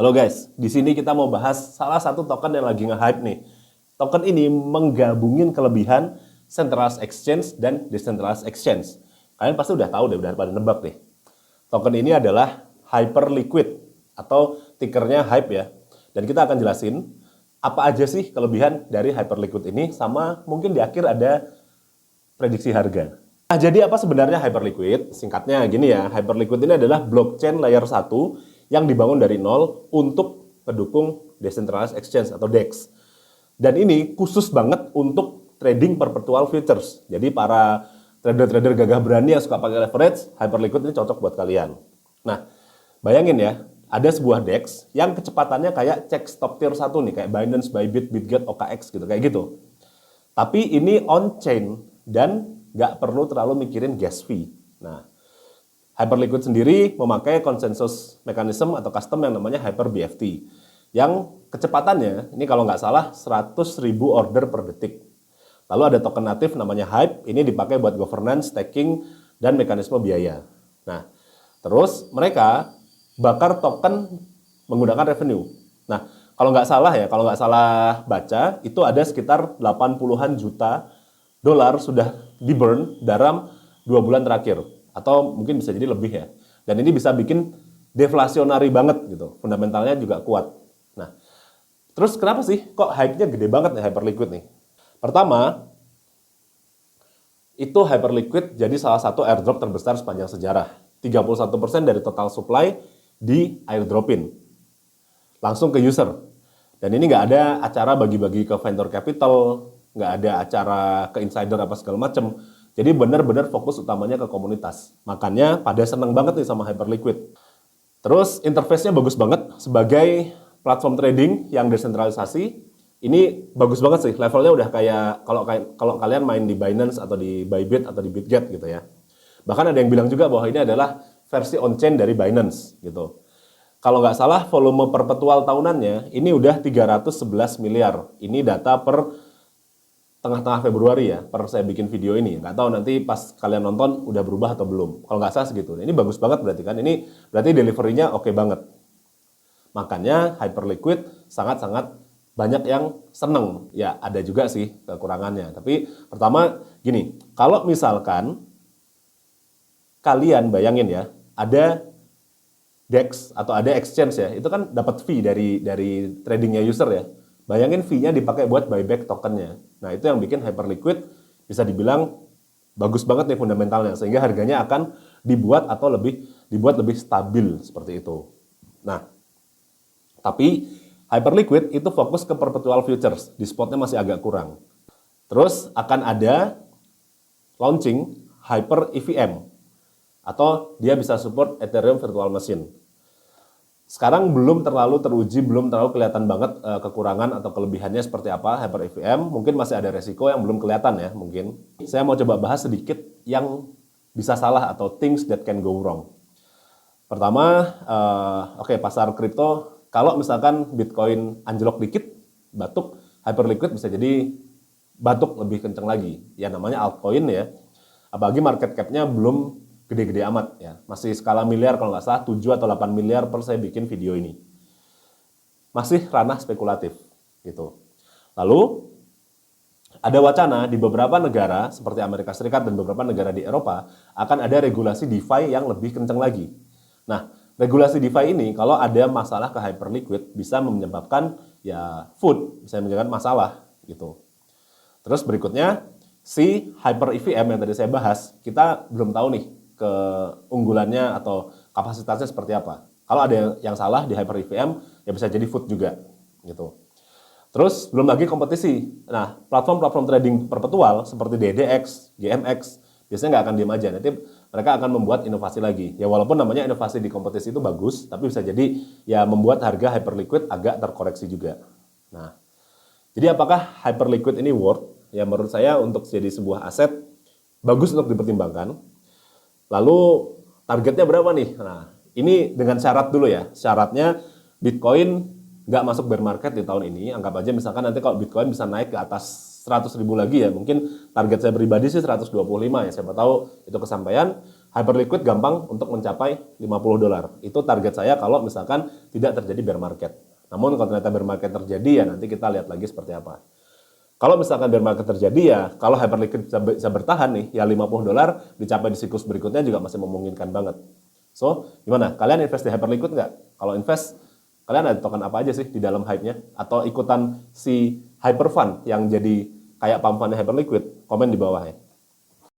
Halo guys, di sini kita mau bahas salah satu token yang lagi nge-hype nih. Token ini menggabungin kelebihan centralized exchange dan decentralized exchange. Kalian pasti udah tahu deh, udah pada nebak nih. Token ini adalah Hyperliquid atau tickernya HYPE ya. Dan kita akan jelasin apa aja sih kelebihan dari Hyperliquid ini, sama mungkin di akhir ada prediksi harga. Nah, jadi apa sebenarnya Hyperliquid? Singkatnya gini ya, Hyperliquid ini adalah blockchain layer 1 yang dibangun dari nol untuk pendukung Decentralized Exchange atau DEX. Dan ini khusus banget untuk trading perpetual futures. Jadi para trader-trader gagah berani yang suka pakai leverage, Hyperliquid ini cocok buat kalian. Nah, bayangin ya, ada sebuah DEX yang kecepatannya kayak cek stop tier 1 nih, kayak Binance, Bybit, Bitget, OKX gitu, kayak gitu. Tapi ini on-chain dan nggak perlu terlalu mikirin gas fee. Nah, Hyperliquid sendiri memakai konsensus mekanisme atau custom yang namanya Hyper BFT. Yang kecepatannya, ini kalau nggak salah 100.000 order per detik. Lalu ada token natif namanya HYPE, ini dipakai buat governance, staking, dan mekanisme biaya. Nah, terus mereka bakar token menggunakan revenue. Nah, kalau nggak salah ya, kalau nggak salah baca, itu ada sekitar 80-an juta dolar sudah di burn dalam 2 bulan terakhir. Atau mungkin bisa jadi lebih ya. Dan ini bisa bikin deflasionari banget gitu. Fundamentalnya juga kuat. Nah, terus kenapa sih kok hype-nya gede banget nih Hyperliquid nih? Pertama, itu Hyperliquid jadi salah satu airdrop terbesar sepanjang sejarah. 31% dari total supply di airdropin. Langsung ke user. Dan ini nggak ada acara bagi-bagi ke vendor capital, nggak ada acara ke insider apa segala macem. Jadi benar-benar fokus utamanya ke komunitas. Makanya pada seneng banget nih sama Hyperliquid. Terus interface-nya bagus banget sebagai platform trading yang desentralisasi. Ini bagus banget sih, levelnya udah kayak kalau kalian main di Binance atau di Bybit atau di Bitget gitu ya. Bahkan ada yang bilang juga bahwa ini adalah versi on-chain dari Binance gitu. Kalau nggak salah volume perpetual tahunannya ini udah 311 miliar. Ini data per tengah-tengah Februari ya, per saya bikin video ini. Nggak tahu nanti pas kalian nonton udah berubah atau belum. Kalau nggak salah segitu. Ini bagus banget berarti kan. Ini berarti delivery-nya oke banget. Makanya Hyperliquid sangat-sangat banyak yang seneng. Ya ada juga sih kekurangannya. Tapi pertama gini, kalau misalkan kalian bayangin ya, ada DEX atau ada exchange ya, itu kan dapat fee dari tradingnya user ya. Bayangin fee-nya dipakai buat buyback tokennya. Nah, itu yang bikin Hyperliquid bisa dibilang bagus banget nih fundamentalnya, sehingga harganya akan dibuat lebih stabil seperti itu. Nah, tapi Hyperliquid itu fokus ke perpetual futures, di spotnya masih agak kurang. Terus akan ada launching Hyper EVM, atau dia bisa support Ethereum Virtual Machine. Sekarang belum terlalu teruji, belum terlalu kelihatan banget kekurangan atau kelebihannya seperti apa Hyper EVM. Mungkin masih ada resiko yang belum kelihatan ya mungkin. Saya mau coba bahas sedikit yang bisa salah atau things that can go wrong. Pertama, pasar kripto, kalau misalkan Bitcoin anjlok dikit, batuk, Hyperliquid bisa jadi batuk lebih kenceng lagi. Ya namanya altcoin ya, apalagi market cap-nya belum gede-gede amat ya. Masih skala miliar kalau nggak salah 7 atau 8 miliar per saya bikin video ini. Masih ranah spekulatif gitu. Lalu ada wacana di beberapa negara seperti Amerika Serikat dan beberapa negara di Eropa akan ada regulasi DeFi yang lebih kencang lagi. Nah, regulasi DeFi ini kalau ada masalah ke Hyperliquid bisa menyebabkan ya bisa menyebabkan masalah gitu. Terus berikutnya si Hyper EVM yang tadi saya bahas, kita belum tahu nih keunggulannya atau kapasitasnya seperti apa. Kalau ada yang salah di Hyper EVM, ya bisa jadi food juga, gitu. Terus belum lagi kompetisi. Nah, platform-platform trading perpetual seperti DDX, GMX, biasanya nggak akan diam aja. Nanti mereka akan membuat inovasi lagi. Ya walaupun namanya inovasi di kompetisi itu bagus, tapi bisa jadi ya membuat harga Hyperliquid agak terkoreksi juga. Nah, jadi apakah Hyperliquid ini worth? Ya menurut saya untuk jadi sebuah aset bagus untuk dipertimbangkan. Lalu targetnya berapa nih? Nah, ini dengan syarat dulu ya. Syaratnya Bitcoin nggak masuk bear market di tahun ini. Anggap aja misalkan nanti kalau Bitcoin bisa naik ke atas 100.000 lagi ya. Mungkin target saya pribadi sih 125 ya. Siapa tahu itu kesampaian. Hyperliquid gampang untuk mencapai $50. Itu target saya kalau misalkan tidak terjadi bear market. Namun kalau ternyata bear market terjadi ya nanti kita lihat lagi seperti apa. Kalau misalkan bear market terjadi ya, kalau Hyperliquid bisa bertahan nih, ya $50 dicapai di siklus berikutnya juga masih memungkinkan banget. So, gimana? Kalian invest di Hyperliquid nggak? Kalau invest, kalian ada token apa aja sih di dalam hype-nya? Atau ikutan si Hyperfund yang jadi kayak pump fund Hyperliquid? Komen di bawah ya.